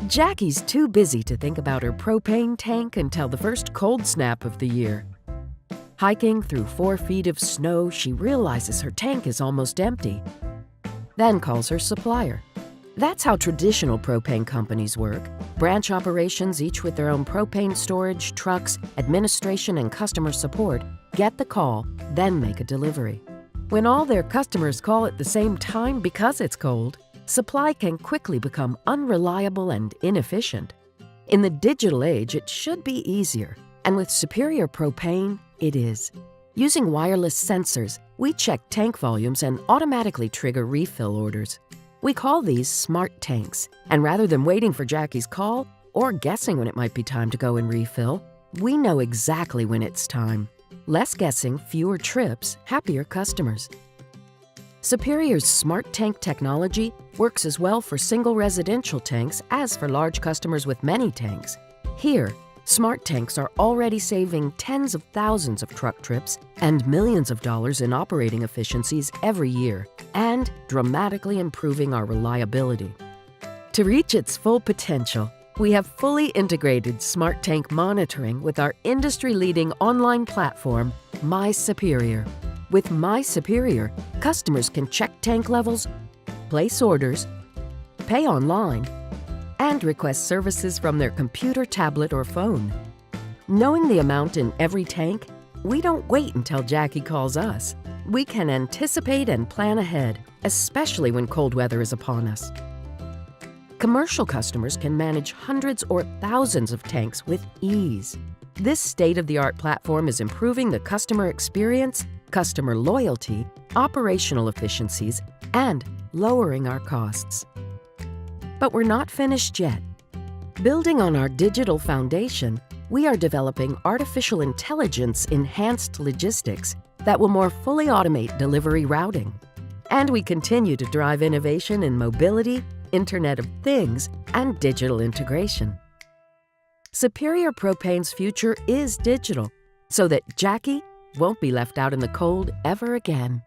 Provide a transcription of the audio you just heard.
Jackie's too busy to think about her propane tank until the first cold snap of the year. Hiking through 4 feet of snow, she realizes her tank is almost empty. Then calls her supplier. That's how traditional propane companies work. Branch operations, each with their own propane storage, trucks, administration, and customer support, get the call, then make a delivery. When all their customers call at the same time because it's cold, supply can quickly become unreliable and inefficient. In the digital age, it should be easier, and with Superior Propane, it is. Using wireless sensors, we check tank volumes and automatically trigger refill orders. We call these smart tanks, and rather than waiting for Jackie's call or guessing when it might be time to go and refill, we know exactly when it's time. Less guessing, fewer trips, happier customers. Superior's smart tank technology works as well for single residential tanks as for large customers with many tanks. Here, smart tanks are already saving tens of thousands of truck trips and millions of dollars in operating efficiencies every year, and dramatically improving our reliability. To reach its full potential, we have fully integrated smart tank monitoring with our industry-leading online platform, MySuperior. With MySuperior, customers can check tank levels, place orders, pay online, and request services from their computer, tablet, or phone. Knowing the amount in every tank, we don't wait until Jackie calls us. We can anticipate and plan ahead, especially when cold weather is upon us. Commercial customers can manage hundreds or thousands of tanks with ease. This state-of-the-art platform is improving the customer experience, customer loyalty, operational efficiencies, and lowering our costs. But we're not finished yet. Building on our digital foundation, we are developing artificial intelligence-enhanced logistics that will more fully automate delivery routing. And we continue to drive innovation in mobility, Internet of Things, and digital integration. Superior Propane's future is digital, so that Jackie won't be left out in the cold ever again.